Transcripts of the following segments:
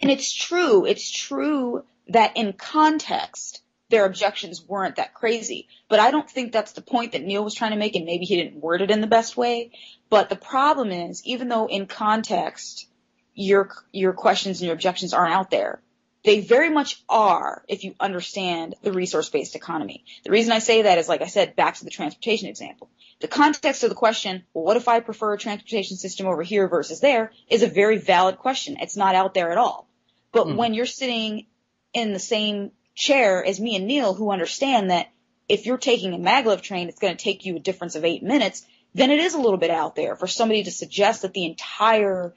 And it's true. It's true that in context, their objections weren't that crazy. But I don't think that's the point that Neil was trying to make, and maybe he didn't word it in the best way. But the problem is, even though in context your questions and your objections aren't out there, they very much are if you understand the resource-based economy. The reason I say that is, like I said, back to the transportation example. The context of the question, well, what if I prefer a transportation system over here versus there, is a very valid question. It's not out there at all. But when you're sitting in the same chair as me and Neil, who understand that if you're taking a maglev train, it's going to take you a difference of 8 minutes, then it is a little bit out there for somebody to suggest that the entire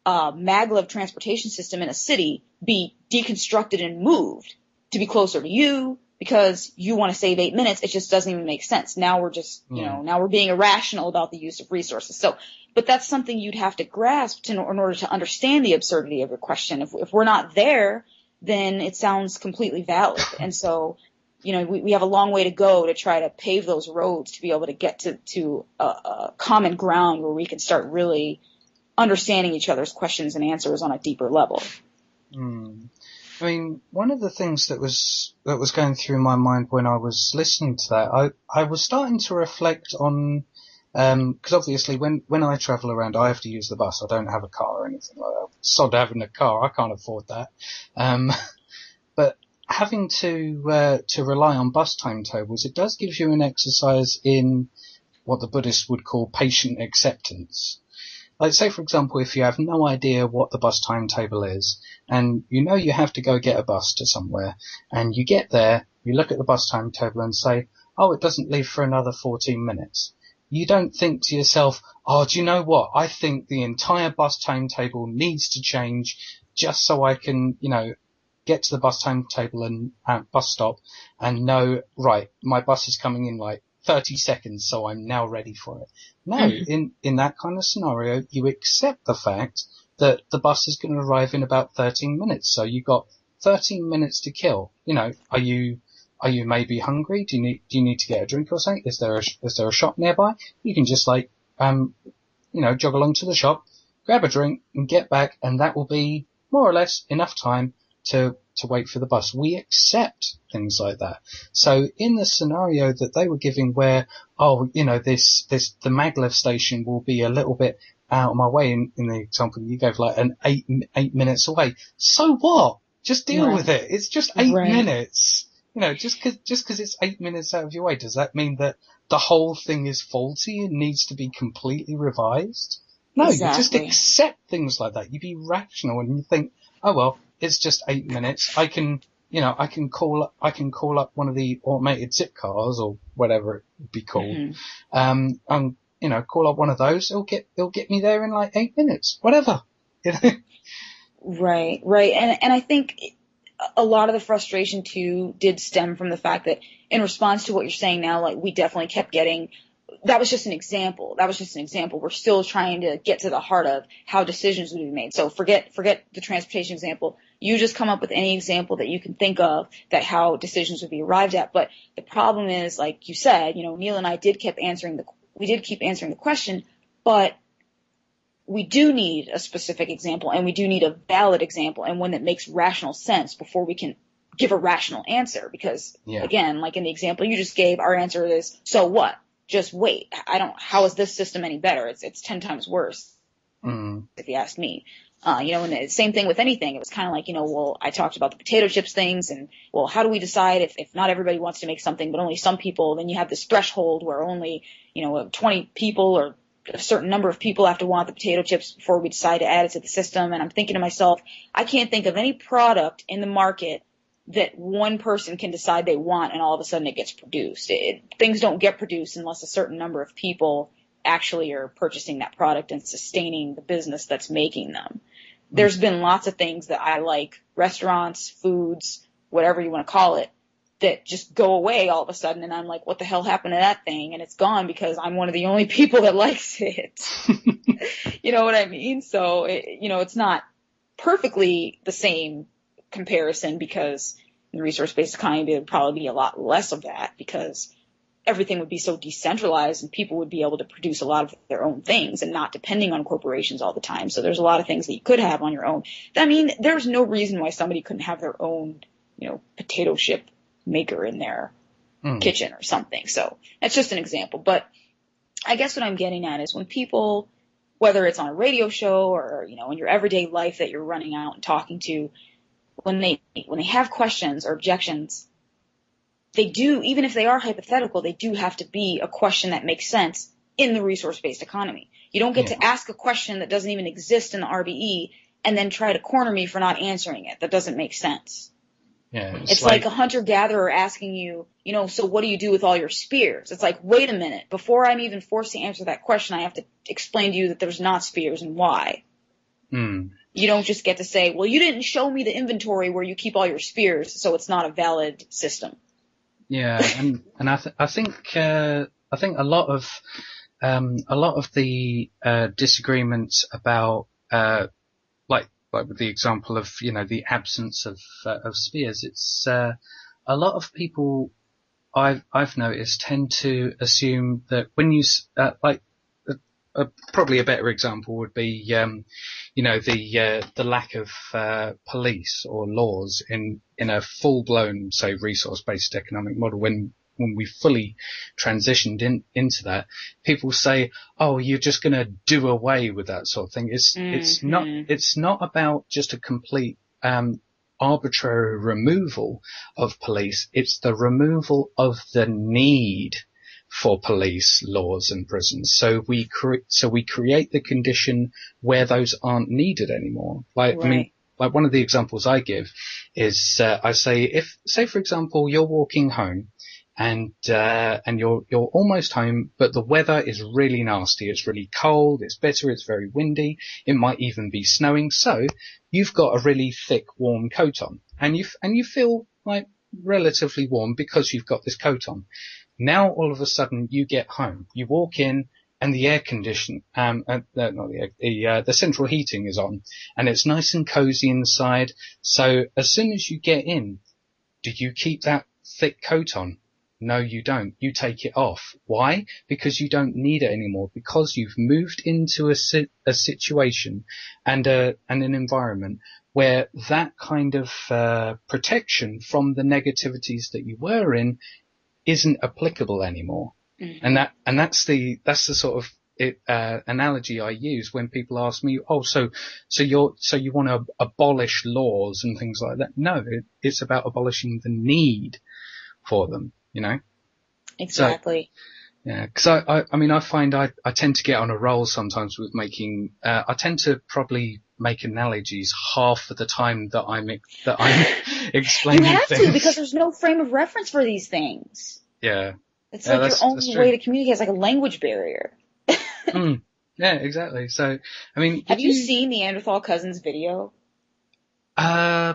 maglev transportation system in a city be deconstructed and moved to be closer to you because you want to save 8 minutes. It just doesn't even make sense. Now we're just, now we're being irrational about the use of resources. So, but that's something you'd have to grasp in order to understand the absurdity of your question. If we're not there, then it sounds completely valid. And so, we have a long way to go to try to pave those roads to be able to get to a common ground where we can start really understanding each other's questions and answers on a deeper level. I mean, one of the things that was going through my mind when I was listening to that, I was starting to reflect on, because obviously when I travel around, I have to use the bus. I don't have a car or anything like that. Sod having a car, I can't afford that. But having to rely on bus timetables, it does give you an exercise in what the Buddhists would call patient acceptance. Like, say, for example, if you have no idea what the bus timetable is, and you have to go get a bus to somewhere, and you get there, you look at the bus timetable and say, oh, it doesn't leave for another 14 minutes. You don't think to yourself, oh, do you know what? I think the entire bus timetable needs to change just so I can, get to the bus timetable and bus stop and know, right, my bus is coming in like 30 seconds, so I'm now ready for it. No, in that kind of scenario, you accept the fact that the bus is going to arrive in about 13 minutes. So you've got 13 minutes to kill. Are you maybe hungry? Do you need to get a drink or something? Is there a shop nearby? You can just jog along to the shop, grab a drink and get back, and that will be more or less enough time to wait for the bus. We accept things like that. So in the scenario that they were giving where, the maglev station will be a little bit out of my way in the example you gave, like an 8 minutes away. So what? Just deal with it. It's just 8 minutes. Just cause it's 8 minutes out of your way, does that mean that the whole thing is faulty and needs to be completely revised? No, You just accept things like that. You be rational and you think, oh well, it's just 8 minutes. I can call up one of the automated zip cars or whatever it would be called. Call up one of those. It'll get me there in like 8 minutes, whatever. Right. And I think a lot of the frustration too did stem from the fact that in response to what you're saying now, like we definitely kept getting, that was just an example. We're still trying to get to the heart of how decisions would be made. So forget the transportation example. You just come up with any example that you can think of that how decisions would be arrived at. But the problem is, like you said, Neil and I did keep answering the question, but we do need a specific example and we do need a valid example and one that makes rational sense before we can give a rational answer. Because again, like in the example you just gave, our answer is, so what? Just wait. How is this system any better? It's 10 times worse, if you ask me. And the same thing with anything. It was kind of like, I talked about the potato chips things and, well, how do we decide if not everybody wants to make something, but only some people, then you have this threshold where only, 20 people or a certain number of people have to want the potato chips before we decide to add it to the system. And I'm thinking to myself, I can't think of any product in the market that one person can decide they want and all of a sudden it gets produced. Things don't get produced unless a certain number of people actually are purchasing that product and sustaining the business that's making them. There's been lots of things that I like, restaurants, foods, whatever you want to call it, that just go away all of a sudden. And I'm like, what the hell happened to that thing? And it's gone because I'm one of the only people that likes it. You know what I mean? So, it's not perfectly the same comparison because in the resource-based economy, there would probably be a lot less of that because everything would be so decentralized and people would be able to produce a lot of their own things and not depending on corporations all the time. So there's a lot of things that you could have on your own. I mean, there's no reason why somebody couldn't have their own, potato chip maker in their kitchen or something. So that's just an example. But I guess what I'm getting at is when people, whether it's on a radio show or, in your everyday life that you're running out and talking to, when they have questions or objections, they do, even if they are hypothetical, they do have to be a question that makes sense in the resource-based economy. You don't get to ask a question that doesn't even exist in the RBE and then try to corner me for not answering it. That doesn't make sense. Yeah, it's like a hunter-gatherer asking you, so what do you do with all your spears? It's like, wait a minute. Before I'm even forced to answer that question, I have to explain to you that there's not spears and why. You don't just get to say, well, you didn't show me the inventory where you keep all your spears, so it's not a valid system. Yeah, and I think a lot of the disagreements about like with the example of the absence of spears, it's a lot of people I've noticed tend to assume that when you probably a better example would be the lack of police or laws in a full-blown, say, resource-based economic model. When we fully transitioned into that, people say, "Oh, you're just going to do away with that sort of thing." It's not about just a complete arbitrary removal of police. It's the removal of the need for police, laws, and prisons. So we create the condition where those aren't needed anymore. Right. I mean, like one of the examples I give is I say, say for example you're walking home and you're almost home, but the weather is really nasty. It's really cold. It's bitter. It's very windy. It might even be snowing. So you've got a really thick, warm coat on, and you feel like relatively warm because you've got this coat on. Now all of a sudden you get home, you walk in, and the air condition, the central heating is on, and it's nice and cozy inside. So as soon as you get in, do you keep that thick coat on? No, you don't. You take it off. Why? Because you don't need it anymore. Because you've moved into a situation and an environment where that kind of protection from the negativities that you were in isn't applicable anymore. And that's the sort of analogy I use when people ask me, "Oh, so you want to abolish laws and things like that?" No, it's about abolishing the need for them. Exactly. So, yeah, because I mean, I find I tend to get on a roll sometimes with making. I tend to probably make analogies half of the time that I'm explaining. You have things. to, because there's no frame of reference for these things. Yeah. It's like your only way to communicate is like a language barrier. Yeah, exactly. So, I mean, have you seen Neanderthal Cousins video? I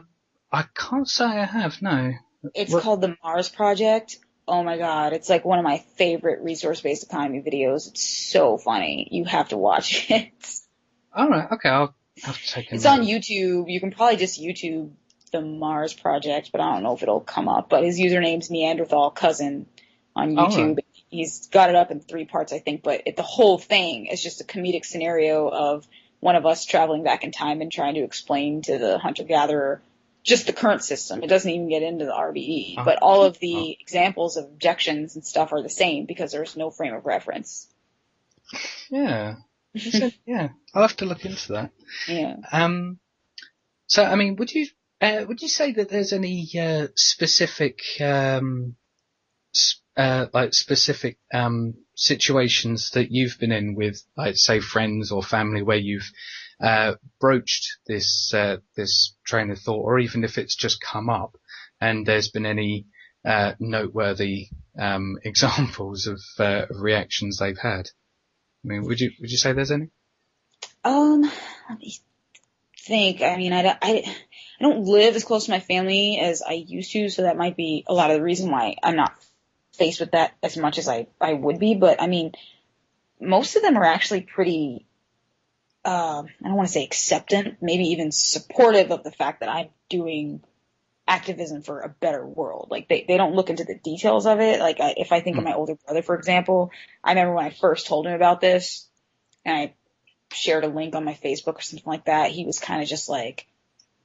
can't say I have. No. It's called the Mars Project. Oh my God. It's like one of my favorite resource-based economy videos. It's so funny. You have to watch it. All right. Okay. I'll have to take it. It's on YouTube. You can probably just YouTube the Mars Project, but I don't know if it'll come up. But his username's Neanderthal Cousin on YouTube. Right. He's got it up in 3 parts, I think. But the whole thing is just a comedic scenario of one of us traveling back in time and trying to explain to the hunter-gatherer just the current system. It doesn't even get into the RBE, but all of the examples of objections and stuff are the same because there's no frame of reference. Yeah. Yeah. I'll have to look into that. Yeah. So, I mean, would you say that there's any specific situations that you've been in with, like, say, friends or family where you've broached this train of thought, or even if it's just come up and there's been any noteworthy examples of reactions they've had? I mean, would you say there's any? Let me think. I mean, I don't live as close to my family as I used to, so that might be a lot of the reason why I'm not faced with that as much as I would be. But I mean, most of them are actually pretty, I don't want to say acceptant, maybe even supportive of the fact that I'm doing activism for a better world. Like they don't look into the details of it. Like if I think of my older brother, for example, I remember when I first told him about this and I shared a link on my Facebook or something like that, he was kind of just like,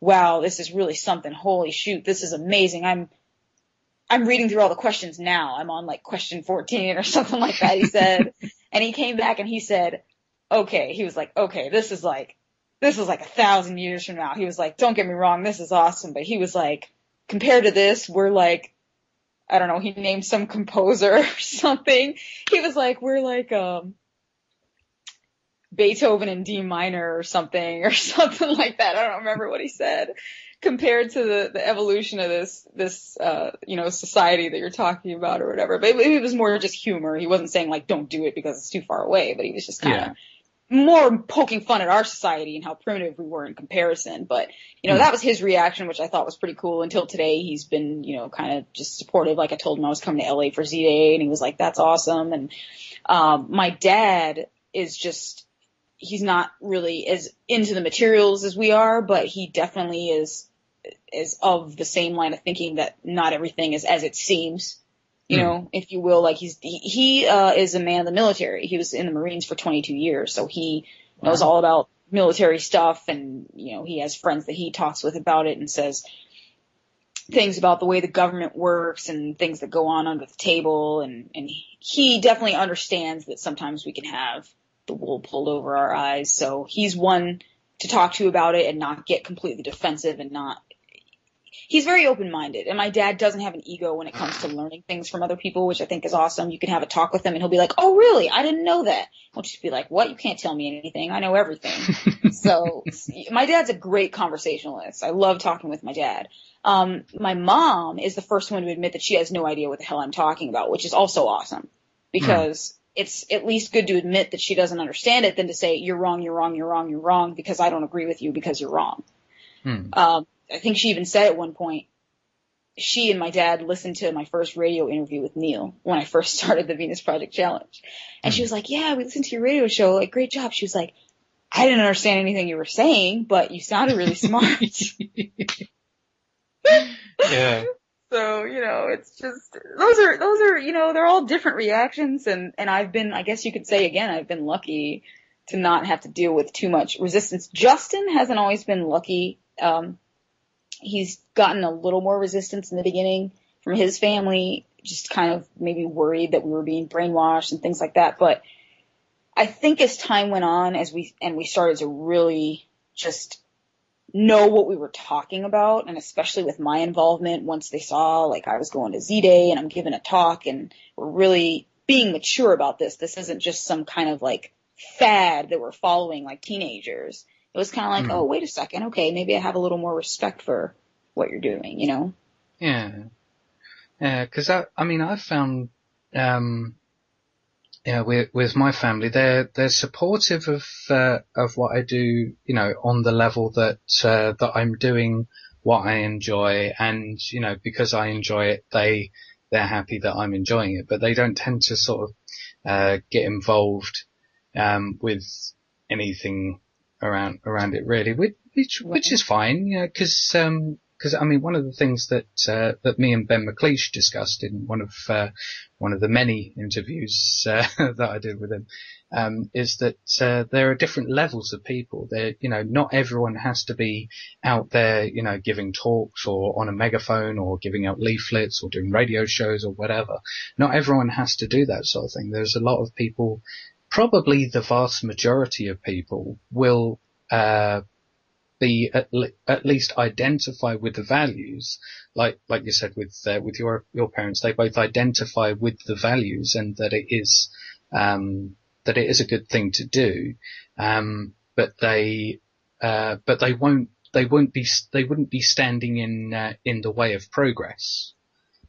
wow, this is really something. Holy shoot, this is amazing. I'm reading through all the questions now. I'm on like question 14 or something like that, he said. And he came back and he said, okay, he was like, okay, this is like 1,000 years from now. He was like, don't get me wrong, this is awesome. But he was like, compared to this, we're like, I don't know, he named some composer or something. He was like, we're like, Beethoven in D minor or something like that. I don't remember what he said. Compared to the evolution of this society that you're talking about or whatever. But it was more just humor. He wasn't saying like, don't do it because it's too far away, but he was just kind of more poking fun at our society and how primitive we were in comparison. But, that was his reaction, which I thought was pretty cool. Until today, he's been, kind of just supportive. Like I told him I was coming to LA for Z-Day and he was like, that's awesome. And, my dad is just, he's not really as into the materials as we are, but he definitely is of the same line of thinking that not everything is as it seems, if you will. Like he is a man of the military. He was in the Marines for 22 years. So he knows all about military stuff. And, he has friends that he talks with about it and says things about the way the government works and things that go on under the table. And he definitely understands that sometimes we can have the wool pulled over our eyes. So he's one to talk to about it and not get completely defensive and not. He's very open-minded, and my dad doesn't have an ego when it comes to learning things from other people, which I think is awesome. You can have a talk with him, and he'll be like, oh, really? I didn't know that. I'll just be like, what? You can't tell me anything. I know everything. So my dad's a great conversationalist. I love talking with my dad. My mom is the first one to admit that she has no idea what the hell I'm talking about, which is also awesome, because it's at least good to admit that she doesn't understand it than to say, you're wrong, you're wrong, you're wrong, you're wrong, because I don't agree with you because you're wrong. I think she even said at one point, she and my dad listened to my first radio interview with Neil when I first started the Venus Project Challenge. And she was like, yeah, we listened to your radio show. Like, great job. She was like, I didn't understand anything you were saying, but you sounded really smart. Yeah. So, it's just, those are, they're all different reactions. And I've been, I guess you could say again, I've been lucky to not have to deal with too much resistance. Justin hasn't always been lucky. He's gotten a little more resistance in the beginning from his family, just kind of maybe worried that we were being brainwashed and things like that. But I think as time went on, we started to really just know what we were talking about, and especially with my involvement, once they saw like I was going to Z-Day and I'm giving a talk and we're really being mature about this. This isn't just some kind of like fad that we're following like teenagers. It was kind of like, oh, wait a second. Okay, maybe I have a little more respect for what you're doing, Yeah. Yeah, because I've found, with my family, they're supportive of what I do, on the level that I'm doing what I enjoy, and because I enjoy it, they're happy that I'm enjoying it, but they don't tend to sort of get involved with anything around it really, which is fine, because one of the things that me and Ben McLeish discussed in one of the many interviews that I did with him is that there are different levels of people. There, not everyone has to be out there, giving talks or on a megaphone or giving out leaflets or doing radio shows or whatever. Not everyone has to do that sort of thing. There's a lot of people. Probably the vast majority of people will be at least identify with the values, like you said with your parents. They both identify with the values and that it is a good thing to do, but they wouldn't be standing in the way of progress.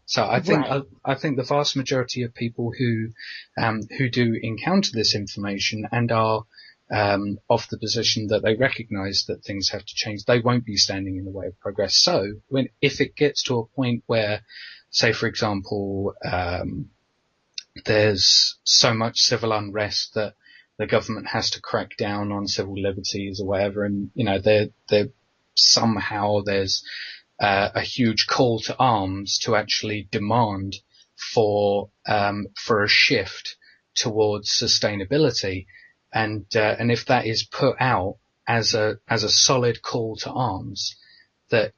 So I think the vast majority of people who do encounter this information and are of the position that they recognise that things have to change, they won't be standing in the way of progress. So if it gets to a point where, say for example, there's so much civil unrest that the government has to crack down on civil liberties or whatever, and somehow there's a huge call to arms to actually demand for a shift towards sustainability, and if that is put out as a solid call to arms, that